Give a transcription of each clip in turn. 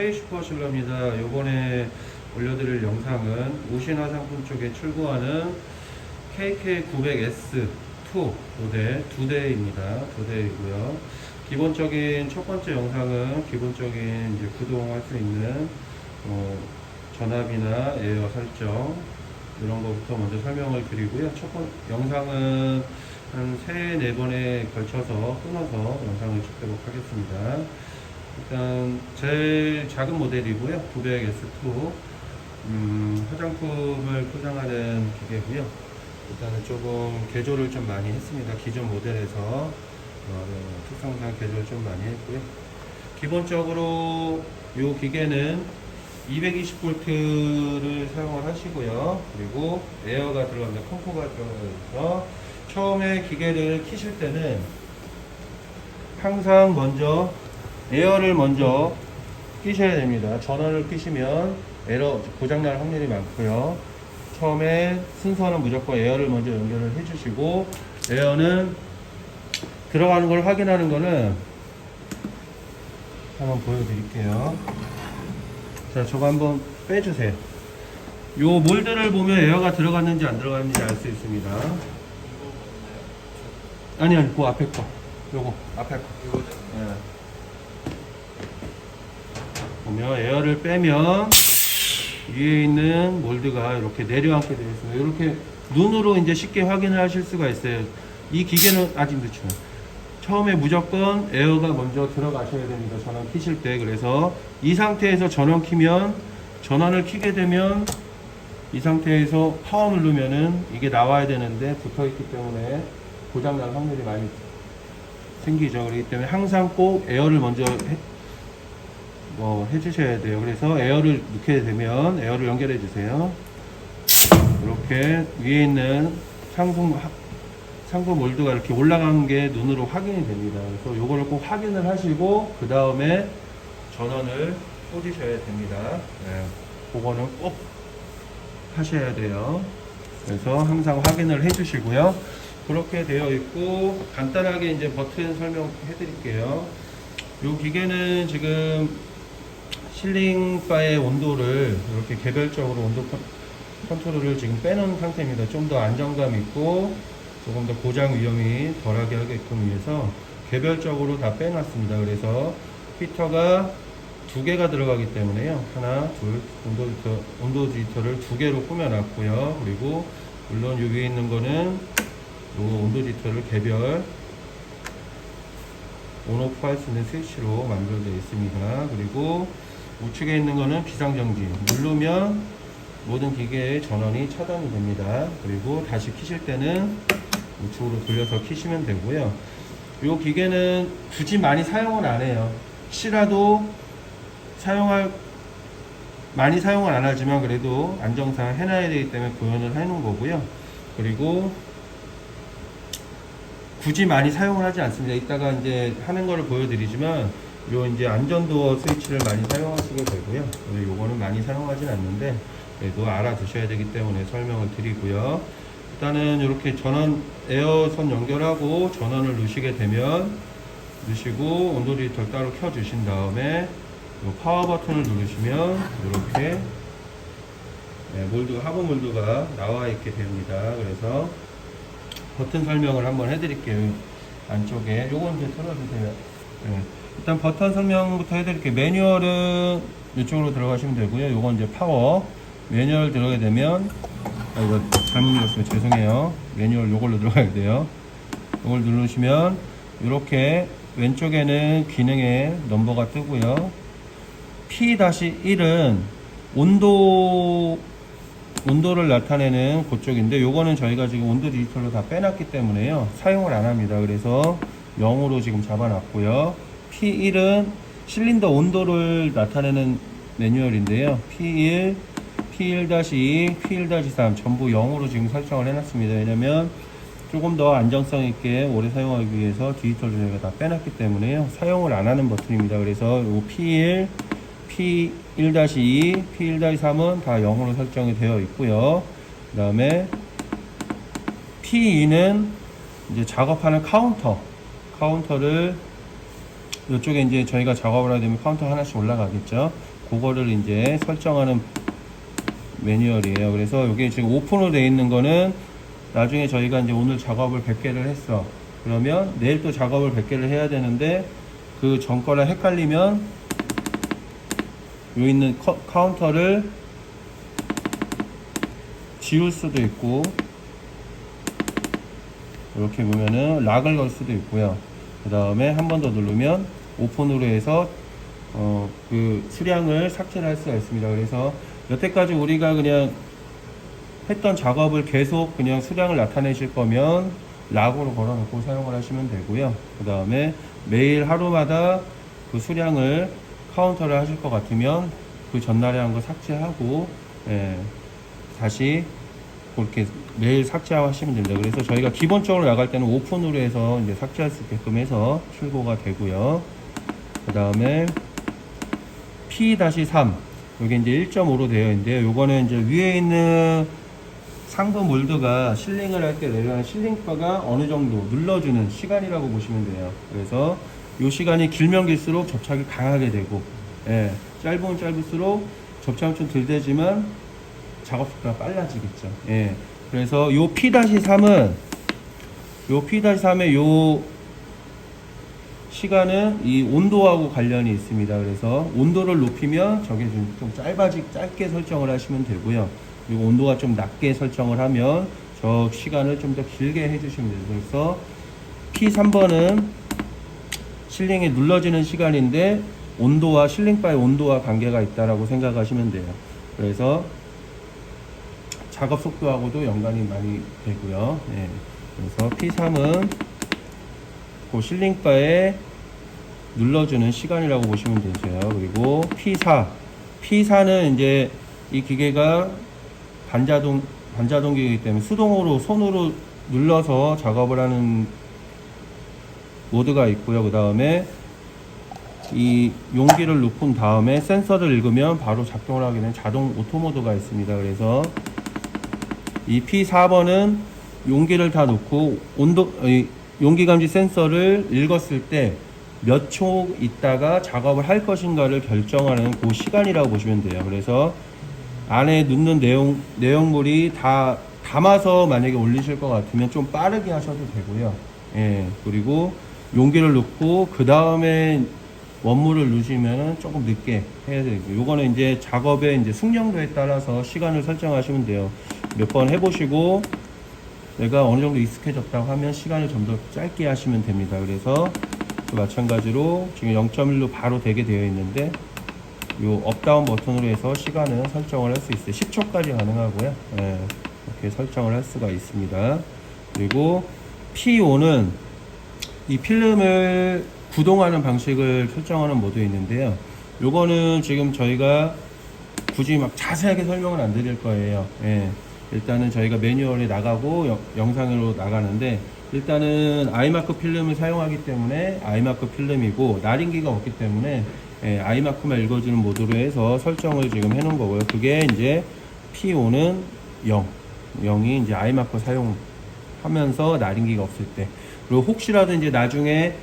K 슈퍼실러입니다. 요번에 올려드릴 영상은 우신 화장품 쪽에 출고하는 KK900S2 모델 2대입니다. 2대이고요. 기본적인 첫 번째 영상은 기본적인 이제 구동할 수 있는 전압이나 에어 설정 이런 것부터 먼저 설명을 드리고요. 첫 번째 영상은 한 3-4번에 걸쳐서 끊어서 영상을 찍도록 하겠습니다. 일단 제일 작은 모델이고요. 900S2 화장품을 포장하는 기계고요. 일단은 조금 개조를 좀 많이 했습니다. 기존 모델에서 특성상 개조를 좀 많이 했고요. 기본적으로 이 기계는 220V를 사용을 하시고요. 그리고 에어가 들어갑니다. 컴포가 들어가서 처음에 기계를 키실 때는 항상 먼저 에어를 먼저 끼셔야 됩니다. 전원을 끼시면 에러 고장날 확률이 많고요. 처음에 순서는 무조건 에어를 먼저 연결을 해주시고, 에어는 들어가는 걸 확인하는 거는 한번 보여드릴게요. 자, 저거 한번 빼주세요. 요 몰드를 보면 에어가 들어갔는지 안 들어갔는지 알 수 있습니다. 아니, 그 앞에 거. 요거, 앞에 거. 네. 보면 에어를 빼면 위에 있는 몰드가 이렇게 내려앉게 되어 있습니다. 이렇게 눈으로 이제 쉽게 확인을 하실 수가 있어요. 이 기계는 아직 늦죠. 처음에 무조건 에어가 먼저 들어가셔야 됩니다. 전원 키실 때. 그래서 이 상태에서 전원 키면, 전원을 키게 되면 이 상태에서 파워 누르면은 이게 나와야 되는데 붙어 있기 때문에 고장날 확률이 많이 생기죠. 그렇기 때문에 항상 꼭 에어를 먼저 해주셔야 돼요. 그래서 에어를 넣게 되면 에어를 연결해 주세요. 이렇게 위에 있는 상부 몰드가 이렇게 올라간 게 눈으로 확인이 됩니다. 그래서 요거를 꼭 확인을 하시고 그 다음에 전원을 꽂으셔야 됩니다. 네, 그거는 꼭 하셔야 돼요. 그래서 항상 확인을 해 주시고요. 그렇게 되어 있고, 간단하게 이제 버튼 설명해 드릴게요. 이 기계는 지금 실링바의 온도를 이렇게 개별적으로 온도 컨트롤을 지금 빼놓은 상태입니다. 좀 더 안정감 있고 조금 더 고장 위험이 덜하게 하게끔 위해서 개별적으로 다 빼놨습니다. 그래서 히터가 2개가 들어가기 때문에요. 하나, 둘, 온도 디지터를 2개로 꾸며놨고요. 그리고 물론 이 위에 있는 거는 이 온도 디지터를 개별 온오프 할 수 있는 스위치로 만들어져 있습니다. 그리고 우측에 있는 거는 비상정지. 누르면 모든 기계의 전원이 차단이 됩니다. 그리고 다시 키실 때는 우측으로 돌려서 키시면 되고요. 이 기계는 굳이 많이 사용을 안 해요. 혹시라도 많이 사용을 안 하지만 그래도 안정상 해놔야 되기 때문에 구현을 해놓은 거고요. 그리고 굳이 많이 사용을 하지 않습니다. 이따가 이제 하는 거를 보여드리지만 요 이제 안전도어 스위치를 많이 사용하시게 되고요. 요거는 많이 사용하진 않는데 그래도 알아두셔야 되기 때문에 설명을 드리고요. 일단은 이렇게 전원 에어선 연결하고 전원을 누시게 되면 누시고 온도 디지터를 따로 켜 주신 다음에 요 파워 버튼을 누르시면 이렇게 하부 몰드가 나와 있게 됩니다. 그래서 버튼 설명을 한번 해드릴게요. 안쪽에 요건 이제 털어주세요. 네. 일단 버튼 설명부터 해드릴게요. 매뉴얼은 이쪽으로 들어가시면 되고요. 요건 이제 파워. 매뉴얼 들어가게 되면 이거 잘못 눌렀으면 죄송해요. 매뉴얼 요걸로 들어가야 돼요. 요걸 누르시면 이렇게 왼쪽에는 기능의 넘버가 뜨고요. P-1은 온도를 나타내는 그쪽인데 요거는 저희가 지금 온도 디지털로 다 빼놨기 때문에요. 사용을 안 합니다. 그래서 0으로 지금 잡아놨고요. P1은 실린더 온도를 나타내는 매뉴얼인데요. P1, P1-2, P1-3 전부 0으로 지금 설정을 해놨습니다. 왜냐면 조금 더 안정성 있게 오래 사용하기 위해서 디지털 저희가 다 빼놨기 때문에요. 사용을 안 하는 버튼입니다. 그래서 요 P1, P1-2, P1-3은 다 0으로 설정이 되어 있고요. 그 다음에 P2는 이제 작업하는 카운터를 이쪽에 이제 저희가 작업을 하게 되면 카운터 하나씩 올라가겠죠. 그거를 이제 설정하는 매뉴얼이에요. 그래서 여기 지금 오픈으로 되어 있는 거는 나중에 저희가 이제 오늘 작업을 100개를 했어. 그러면 내일 또 작업을 100개를 해야 되는데 그 전 거랑 헷갈리면 여기 있는 카운터를 지울 수도 있고, 이렇게 보면은 락을 걸 수도 있고요. 그 다음에 한 번 더 누르면 오픈으로 해서 그 수량을 삭제를 할 수가 있습니다. 그래서 여태까지 우리가 그냥 했던 작업을 계속 그냥 수량을 나타내실 거면 락으로 걸어놓고 사용을 하시면 되고요. 그 다음에 매일 하루마다 그 수량을 카운터를 하실 것 같으면 그 전날에 한 거 삭제하고, 다시 그렇게 매일 삭제하시면 됩니다. 그래서 저희가 기본적으로 나갈 때는 오픈으로 해서 이제 삭제할 수 있게끔 해서 출고가 되고요. 그 다음에 P-3 여기 이제 1.5로 되어 있는데요. 요거는 이제 위에 있는 상부 몰드가 실링을 할 때 내려가는 실링바가 어느 정도 눌러주는 시간이라고 보시면 돼요. 그래서 이 시간이 길면 길수록 접착이 강하게 되고, 짧으면 짧을수록 접착은 좀 덜 되지만 작업 속도가 빨라지겠죠. 그래서 요 P-3은 요 P-3의 요 시간은 이 온도하고 관련이 있습니다. 그래서 온도를 높이면 저게 좀 짧게 설정을 하시면 되고요. 그리고 온도가 좀 낮게 설정을 하면 저 시간을 좀 더 길게 해주시면 돼요. 그래서 P3번은 실링이 눌러지는 시간인데 온도와 실링바의 온도와 관계가 있다라고 생각하시면 돼요. 그래서 작업 속도하고도 연관이 많이 되고요. 그래서 P3은 그 실링바에 눌러주는 시간이라고 보시면 되세요. 그리고 P4는 이제 이 기계가 반자동기이기 때문에 수동으로 손으로 눌러서 작업을 하는 모드가 있고요. 그 다음에 이 용기를 높은 다음에 센서를 읽으면 바로 작동을 하게 되는 자동 오토 모드가 있습니다. 그래서 이 P4번은 용기를 다 놓고 용기 감지 센서를 읽었을 때 몇 초 있다가 작업을 할 것인가를 결정하는 그 시간이라고 보시면 돼요. 그래서 안에 넣는 내용물이 다 담아서 만약에 올리실 것 같으면 좀 빠르게 하셔도 되고요. 그리고 용기를 넣고 그 다음에 원물을 넣으시면 조금 늦게 해야 되고, 요거는 이제 작업의 이제 숙련도에 따라서 시간을 설정하시면 돼요. 몇 번 해보시고 내가 어느 정도 익숙해졌다고 하면 시간을 좀 더 짧게 하시면 됩니다. 그래서 마찬가지로 지금 0.1로 바로 되게 되어 있는데 요 업다운 버튼으로 해서 시간을 설정을 할 수 있어요. 10초까지 가능하고요. 이렇게 설정을 할 수가 있습니다. 그리고 P5는 이 필름을 구동하는 방식을 설정하는 모드에 있는데요. 요거는 지금 저희가 굳이 막 자세하게 설명을 안 드릴 거예요. 일단은 저희가 매뉴얼에 나가고 영상으로 나가는데, 일단은 아이마크 필름을 사용하기 때문에 아이마크 필름이고 나린기가 없기 때문에 아이마크만 읽어주는 모드로 해서 설정을 지금 해 놓은 거고요. 그게 이제 P5는 0이 이제 아이마크 사용하면서 나린기가 없을 때. 그리고 혹시라도 이제 나중에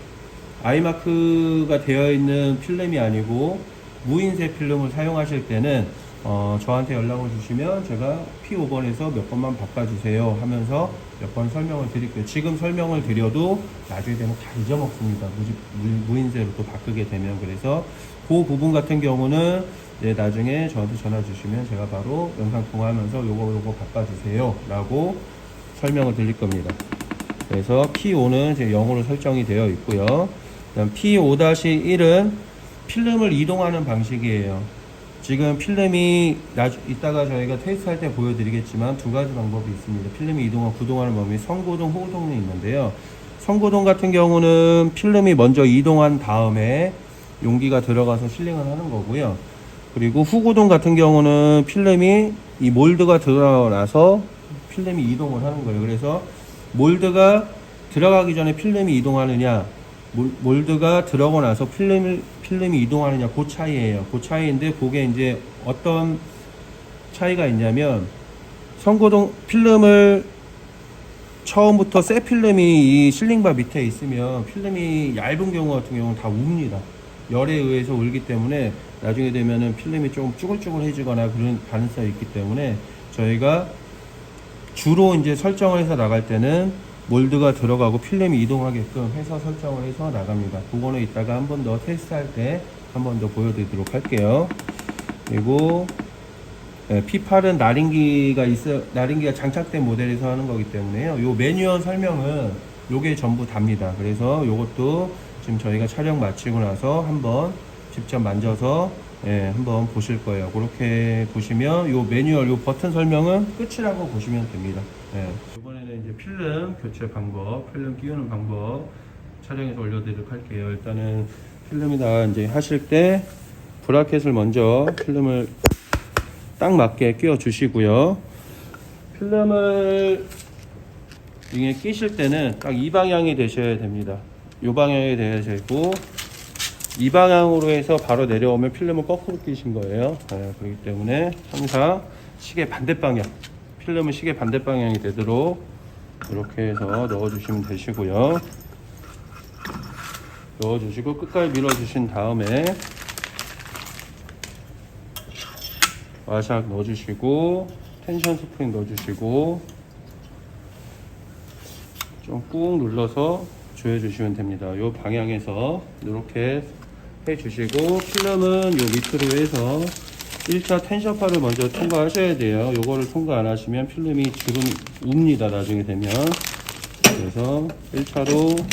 아이마크가 되어 있는 필름이 아니고 무인쇄 필름을 사용하실 때는 저한테 연락을 주시면 제가 P5번에서 몇 번만 바꿔주세요 하면서 몇 번 설명을 드릴게요. 지금 설명을 드려도 나중에 되면 다 잊어먹습니다. 무인쇄로 또 바꾸게 되면. 그래서 그 부분 같은 경우는 나중에 저한테 전화 주시면 제가 바로 영상 통화하면서 요거 바꿔주세요 라고 설명을 드릴 겁니다. 그래서 P5는 이제 0으로 설정이 되어 있고요. 그다음 P5-1은 필름을 이동하는 방식이에요. 지금 필름이 이따가 저희가 테스트할 때 보여드리겠지만 두 가지 방법이 있습니다. 필름이 이동하고 구동하는 방법이 선구동, 후구동이 있는데요. 선구동 같은 경우는 필름이 먼저 이동한 다음에 용기가 들어가서 실링을 하는 거고요. 그리고 후구동 같은 경우는 필름이 이 몰드가 들어나서 필름이 이동을 하는 거예요. 그래서 몰드가 들어가기 전에 필름이 이동하느냐, 몰드가 들어가고 나서 필름이 이동하느냐, 그 차이예요. 그 차이인데 그게 이제 어떤 차이가 있냐면, 선구동 필름을 처음부터 새 필름이 이 실링바 밑에 있으면 필름이 얇은 경우 같은 경우는 다 웁니다. 열에 의해서 울기 때문에 나중에 되면은 필름이 조금 쭈글쭈글해지거나 그런 가능성이 있기 때문에 저희가 주로 이제 설정을 해서 나갈 때는 몰드가 들어가고 필름이 이동하게끔 해서 설정을 해서 나갑니다. 그거는 이따가 한 번 더 테스트할 때 한 번 더 보여드리도록 할게요. 그리고 P8은 나린기가 장착된 모델에서 하는 거기 때문에요. 요 매뉴얼 설명은 요게 전부 답니다. 그래서 요것도 지금 저희가 촬영 마치고 나서 한번 직접 만져서 한번 보실 거예요. 그렇게 보시면 요 매뉴얼 요 버튼 설명은 끝이라고 보시면 됩니다. 이번에는 이제 필름 교체 방법, 필름 끼우는 방법 촬영해서 올려드리도록 할게요. 일단은 필름에다가 이제 하실 때 브라켓을 먼저 필름을 딱 맞게 끼워 주시고요. 필름을 이게 끼실 때는 딱 이 방향이 되셔야 됩니다. 이 방향이 되어야 되고, 이 방향으로 해서 바로 내려오면 필름을 거꾸로 끼신 거예요. 그렇기 때문에 항상 시계 반대 방향, 필름은 시계 반대 방향이 되도록 이렇게 해서 넣어 주시면 되시고요. 넣어 주시고 끝까지 밀어 주신 다음에 와샥 넣어주시고 텐션 스프링 넣어주시고 좀 꾹 눌러서 조여주시면 됩니다. 이 방향에서 이렇게 해주시고 필름은 요 밑으로 해서 1차 텐션파를 먼저 통과하셔야 돼요. 요거를 통과 안 하시면 필름이 주름이 웁니다. 나중에 되면. 그래서 1차로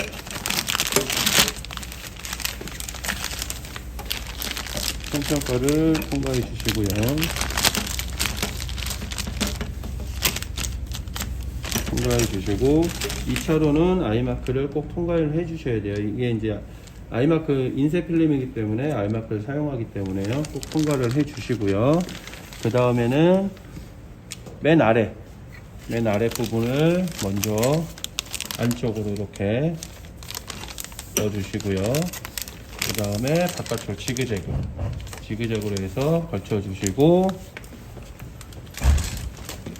텐션파를 통과해 주시고요. 통과해 주시고 2차로는 아이마크를 꼭 통과를 해 주셔야 돼요. 이게 이제 아이마크 인쇄 필름이기 때문에 아이마크를 사용하기 때문에요. 꼭 통과를 해 주시고요. 그 다음에는 맨 아래 부분을 먼저 안쪽으로 이렇게 넣어 주시고요. 그 다음에 바깥쪽 지그재그로 해서 걸쳐 주시고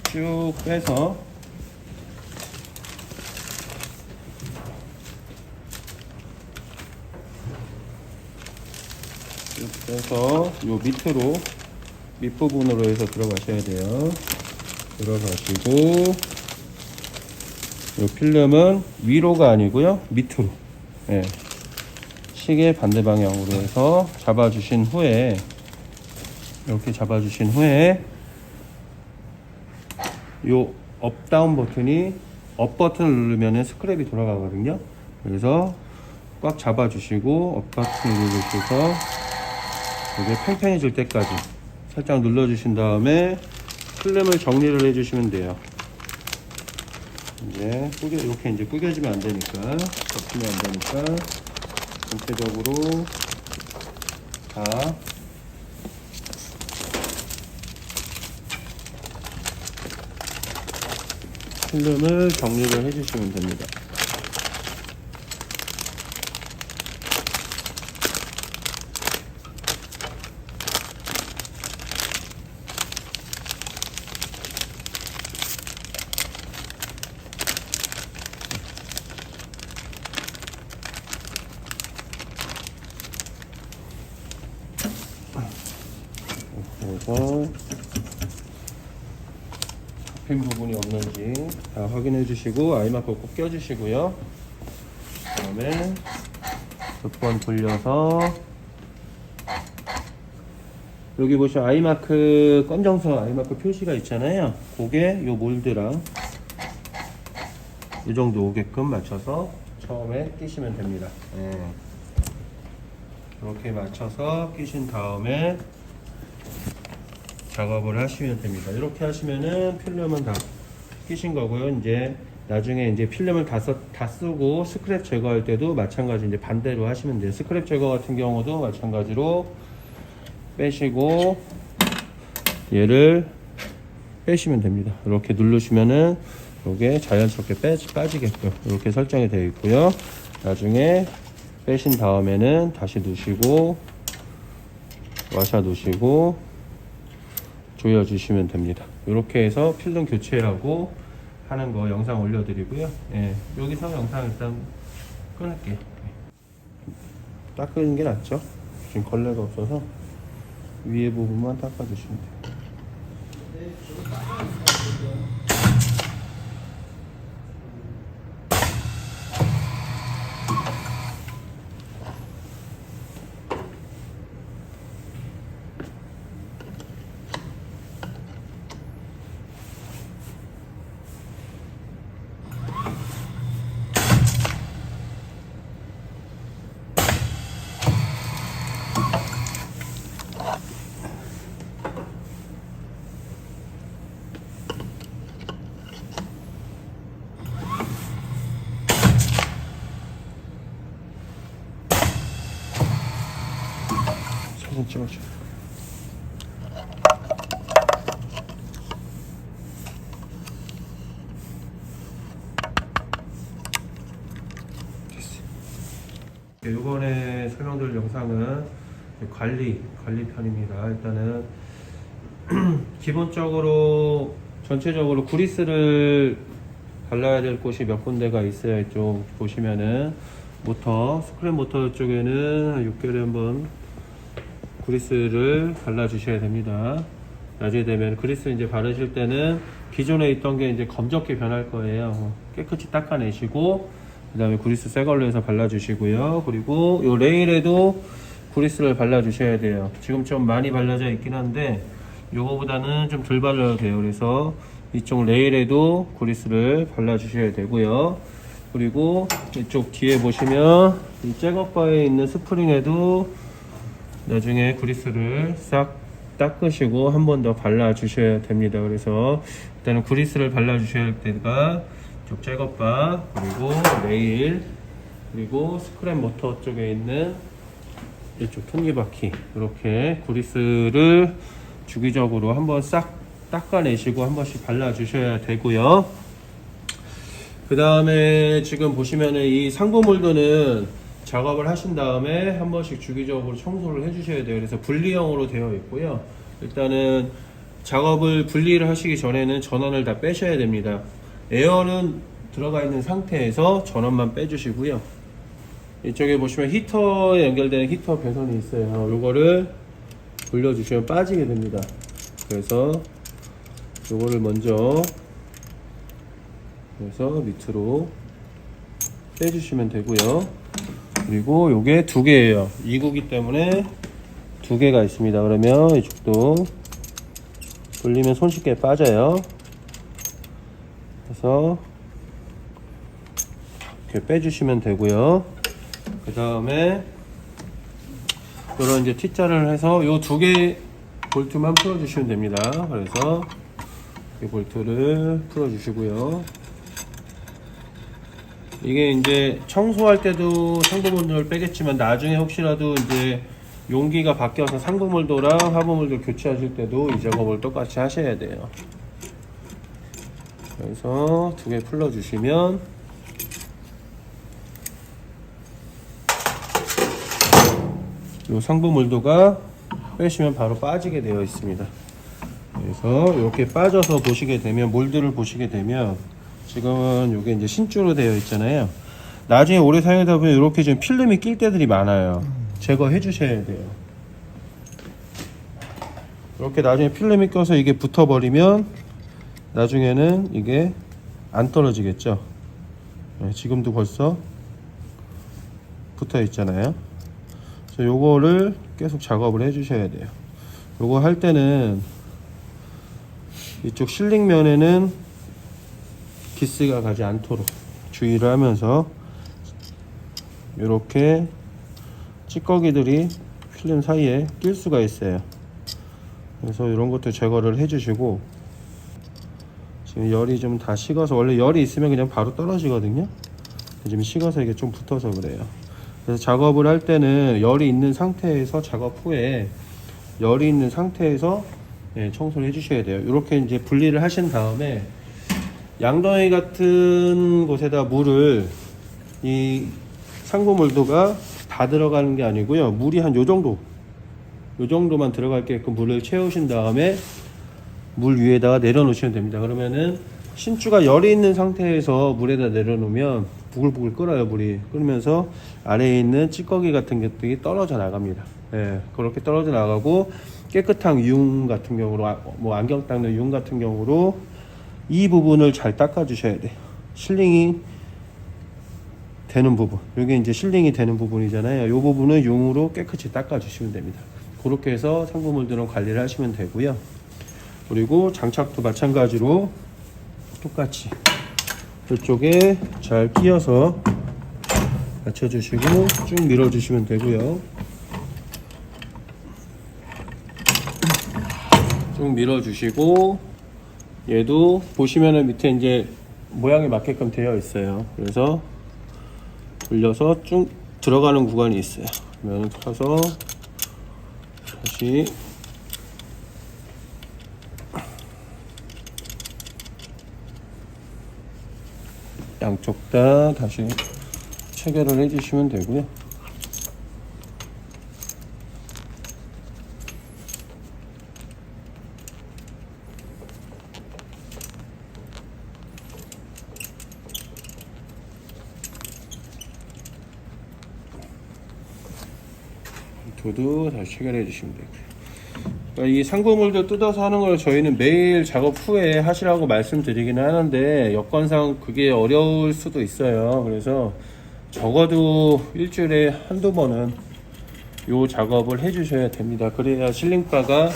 쭉 빼서 요 밑으로 밑부분으로 해서 들어가셔야 돼요. 들어가시고 요 필름은 위로가 아니고요 밑으로 시계 반대 방향으로 해서 잡아주신 후에 이렇게 잡아주신 후에 요 업 다운 버튼이 업 버튼을 누르면 스크랩이 돌아가거든요. 그래서 꽉 잡아주시고 업 버튼을 누르셔서 이게 팽팽해질 때까지 살짝 눌러주신 다음에 필름을 정리를 해주시면 돼요. 이제 이렇게 이제 구겨지면 안 되니까, 덮이면 안 되니까 전체적으로 다 필름을 정리를 해주시면 됩니다. 그래서 잡힌 부분이 없는지 다 확인해 주시고 아이마크 꼭 껴 주시고요. 그 다음에 몇 번 돌려서 여기 보시면 아이마크 검정선 아이마크 표시가 있잖아요. 그게 요 몰드랑 이 정도 오게끔 맞춰서 처음에 끼시면 됩니다. 이렇게 맞춰서 끼신 다음에 작업을 하시면 됩니다. 이렇게 하시면은 필름은 다 끼신 거고요. 이제 나중에 이제 필름을 다 쓰고 스크랩 제거할 때도 마찬가지 이제 반대로 하시면 돼요. 스크랩 제거 같은 경우도 마찬가지로 빼시고 얘를 빼시면 됩니다. 이렇게 누르시면은 이게 자연스럽게 빠지게끔 이렇게 설정이 되어 있고요. 나중에 빼신 다음에는 다시 누시고 와샤 누시고 조여주시면 됩니다. 이렇게 해서 필름 교체하고 하는 거 영상 올려드리고요. 여기서 영상 일단 끊을게요. 닦는 게 낫죠. 지금 걸레가 없어서 위에 부분만 닦아주시면 돼요. 사진 찍어줘. 이번에 설명드릴 영상은 관리 편입니다. 일단은 기본적으로 전체적으로 그리스를 발라야 될 곳이 몇 군데가 있어요. 이쪽 보시면은 모터, 스크랩 모터 쪽에는 6개월에 한번 그리스를 발라 주셔야 됩니다. 나중에 되면 그리스 이제 바르실 때는 기존에 있던 게 이제 검적게 변할 거예요. 깨끗이 닦아내시고 그 다음에 그리스 새 걸로 해서 발라 주시고요. 그리고 요 레일에도 그리스를 발라 주셔야 돼요. 지금 좀 많이 발라져 있긴 한데 요거보다는 좀 덜 발라도 돼요. 그래서 이쪽 레일에도 그리스를 발라 주셔야 되고요. 그리고 이쪽 뒤에 보시면 이 잭업바에 있는 스프링에도 나중에 그리스를 싹 닦으시고 한 번 더 발라 주셔야 됩니다. 그래서 일단은 그리스를 발라 주셔야 할 때가 이쪽 잭업바, 그리고 레일, 그리고 스크랩 모터 쪽에 있는 이쪽 톱니바퀴, 이렇게 그리스를 주기적으로 한번 싹 닦아내시고 한 번씩 발라 주셔야 되고요. 그 다음에 지금 보시면은 이 상부 몰드는 작업을 하신 다음에 한 번씩 주기적으로 청소를 해 주셔야 돼요. 그래서 분리형으로 되어 있고요. 일단은 작업을 분리를 하시기 전에는 전원을 다 빼셔야 됩니다. 에어는 들어가 있는 상태에서 전원만 빼주시고요. 이쪽에 보시면 히터에 연결되는 히터 배선이 있어요. 요거를 돌려주시면 빠지게 됩니다. 그래서 요거를 먼저 그래서 밑으로 빼주시면 되고요. 그리고 요게 두 개예요. 2구기 때문에 두 개가 있습니다. 그러면 이쪽도 돌리면 손쉽게 빠져요. 그래서 이렇게 빼주시면 되고요. 그 다음에 이런 이제 T자를 해서 요 두 개 볼트만 풀어주시면 됩니다. 그래서 이 볼트를 풀어주시고요. 이게 이제 청소할 때도 상부몰도를 빼겠지만 나중에 혹시라도 이제 용기가 바뀌어서 상부몰도랑 하부몰도 교체하실 때도 이 작업을 똑같이 하셔야 돼요. 그래서 두 개 풀러주시면 이 상부 몰도가 빼시면 바로 빠지게 되어 있습니다. 그래서 이렇게 빠져서 보시게 되면 몰드를 보시게 되면 지금은 이게 이제 신주로 되어 있잖아요. 나중에 오래 사용하다 보면 이렇게 좀 필름이 낄 때들이 많아요. 제거해 주셔야 돼요. 이렇게 나중에 필름이 껴서 이게 붙어 버리면 나중에는 이게 안 떨어지겠죠. 네, 지금도 벌써 붙어 있잖아요. 그래서 요거를 계속 작업을 해 주셔야 돼요. 요거 할 때는 이쪽 실링면에는 기스가 가지 않도록 주의를 하면서 이렇게 찌꺼기들이 필름 사이에 낄 수가 있어요. 그래서 이런 것도 제거를 해 주시고, 지금 열이 좀 다 식어서, 원래 열이 있으면 그냥 바로 떨어지거든요. 지금 식어서 이게 좀 붙어서 그래요. 그래서 작업을 할 때는 열이 있는 상태에서, 작업 후에 열이 있는 상태에서 청소를 해 주셔야 돼요. 이렇게 이제 분리를 하신 다음에 양동이 같은 곳에다 물을, 이 상부 몰도가 다 들어가는 게 아니고요, 물이 한 요 정도만 들어갈게끔 물을 채우신 다음에 물 위에다가 내려놓으시면 됩니다. 그러면은 신주가 열이 있는 상태에서 물에다 내려놓으면 부글부글 끓어요. 물이 끓으면서 아래에 있는 찌꺼기 같은 것들이 떨어져 나갑니다. 예, 그렇게 떨어져 나가고 깨끗한 융 같은 경우로 뭐 안경 닦는 융 같은 경우로 이 부분을 잘 닦아 주셔야 돼요. 실링이 되는 부분, 여기 이제 실링이 되는 부분이잖아요. 이 부분은 융으로 깨끗이 닦아 주시면 됩니다. 그렇게 해서 상부물들은 관리를 하시면 되고요. 그리고 장착도 마찬가지로 똑같이 이쪽에 잘 끼워서 맞춰주시고 쭉 밀어주시면 되고요. 쭉 밀어주시고 얘도 보시면은 밑에 이제 모양에 맞게끔 되어 있어요. 그래서 돌려서 쭉 들어가는 구간이 있어요. 그러면 펴서 다시 양쪽 다 다시 체결을 해주시면 되고요. 도도 다시 체결해 주시면 되고요. 그러니까 이 상부물도 뜯어서 하는 걸 저희는 매일 작업 후에 하시라고 말씀드리기는 하는데 여건상 그게 어려울 수도 있어요. 그래서 적어도 일주일에 한두 번은 요 작업을 해 주셔야 됩니다. 그래야 실링바가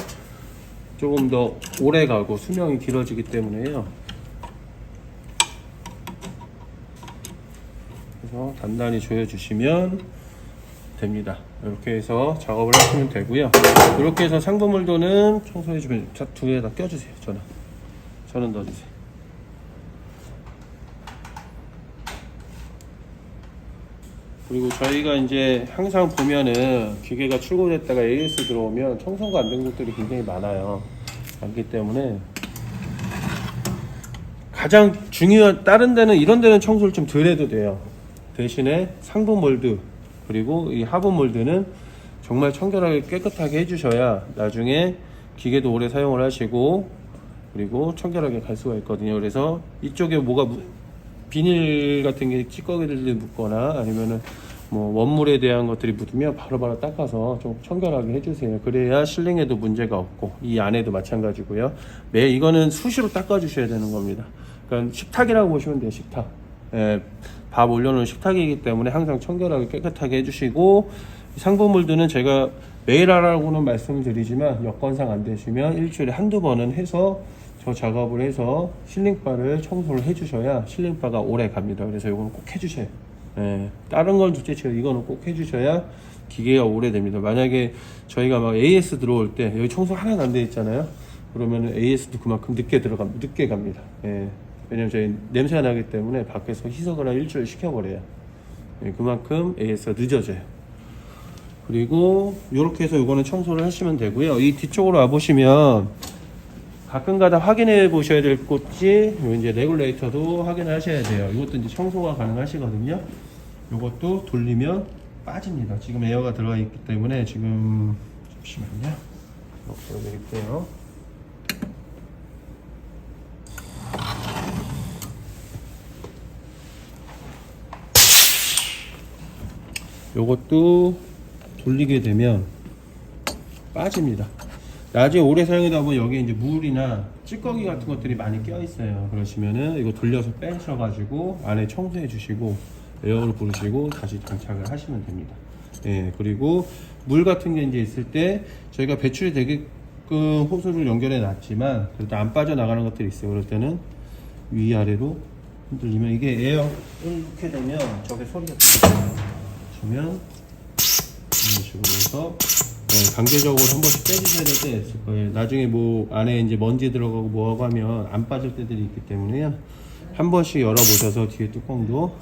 조금 더 오래 가고 수명이 길어지기 때문에요. 그래서 단단히 조여 주시면 됩니다. 이렇게 해서 작업을 하시면 되고요. 이렇게 해서 상부물도는 청소해 주면 두 개 다 껴주세요. 저는 넣어주세요. 그리고 저희가 이제 항상 보면은 기계가 출고됐다가 AS 들어오면 청소가 안 된 곳들이 굉장히 많기 때문에 가장 중요한, 다른 데는 이런 데는 청소를 좀 덜 해도 돼요. 대신에 상부 몰드 그리고 이 하부 몰드는 정말 청결하게 깨끗하게 해주셔야 나중에 기계도 오래 사용을 하시고 그리고 청결하게 갈 수가 있거든요. 그래서 이쪽에 뭐가 비닐 같은 게 찌꺼기를 묻거나 아니면은 뭐 원물에 대한 것들이 묻으면 바로바로 닦아서 좀 청결하게 해주세요. 그래야 실링에도 문제가 없고 이 안에도 마찬가지고요. 이거는 수시로 닦아 주셔야 되는 겁니다. 그러니까 식탁이라고 보시면 돼요. 식탁. 예, 밥 올려놓은 식탁이기 때문에 항상 청결하게 깨끗하게 해주시고 상부물들은 제가 매일 하라고는 말씀을 드리지만 여건상 안 되시면 일주일에 한두 번은 해서 저 작업을 해서 실링바를 청소를 해주셔야 실링바가 오래 갑니다. 그래서 이거는 꼭 해주셔요. 예, 다른 건 둘째치고 이거는 꼭 해주셔야 기계가 오래 됩니다. 만약에 저희가 막 AS 들어올 때 여기 청소 하나도 안 돼 있잖아요. 그러면 AS도 그만큼 늦게 갑니다. 예. 왜냐면 저희 냄새가 나기 때문에 밖에서 희석을 한 일주일 시켜버려요. 예, 그만큼 AS가 늦어져요. 그리고 이렇게 해서 이거는 청소를 하시면 되고요. 이 뒤쪽으로 와보시면 가끔가다 확인해 보셔야 될 곳이 이제 레귤레이터도 확인을 하셔야 돼요. 이것도 이제 청소가 가능하시거든요. 이것도 돌리면 빠집니다. 지금 에어가 들어가 있기 때문에 지금 잠시만요. 보여드릴게요. 요것도 돌리게 되면 빠집니다. 나중에 오래 사용하다 보면 여기 이제 물이나 찌꺼기 같은 것들이 많이 껴 있어요. 그러시면은 이거 돌려서 빼셔가지고 안에 청소해 주시고 에어를 부르시고 다시 장착을 하시면 됩니다. 예, 그리고 물 같은 게 이제 있을 때 저희가 배출이 되게끔 호스를 연결해 놨지만 그래도 안 빠져나가는 것들이 있어요. 그럴 때는 위아래로 흔들리면 이게 에어 이렇게 되면 저게 소리가 들려요. 보시면 이런 식으로 해서 강제적으로 한 번씩 빼주셔야 될 때 있을 거예요. 나중에 뭐 안에 이제 먼지 들어가고 뭐하고 하면 안 빠질 때들이 있기 때문에요. 한 번씩 열어보셔서 뒤에 뚜껑도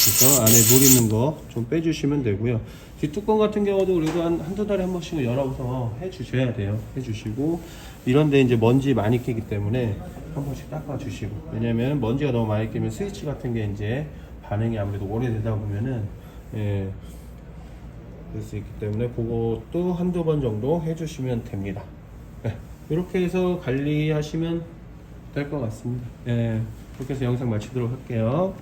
그래서 안에 물 있는 거 좀 빼주시면 되고요. 뒷뚜껑 같은 경우도 그래도 한두 달에 한 번씩은 열어서 해주셔야 돼요. 해주시고 이런데 이제 먼지 많이 끼기 때문에 한 번씩 닦아주시고 왜냐면 먼지가 너무 많이 끼면 스위치 같은 게 이제 반응이 아무래도 오래되다 보면은 예, 그럴 수 있기 때문에 그것도 한두 번 정도 해주시면 됩니다. 네, 이렇게 해서 관리하시면 될 것 같습니다. 예, 그렇게 해서 영상 마치도록 할게요.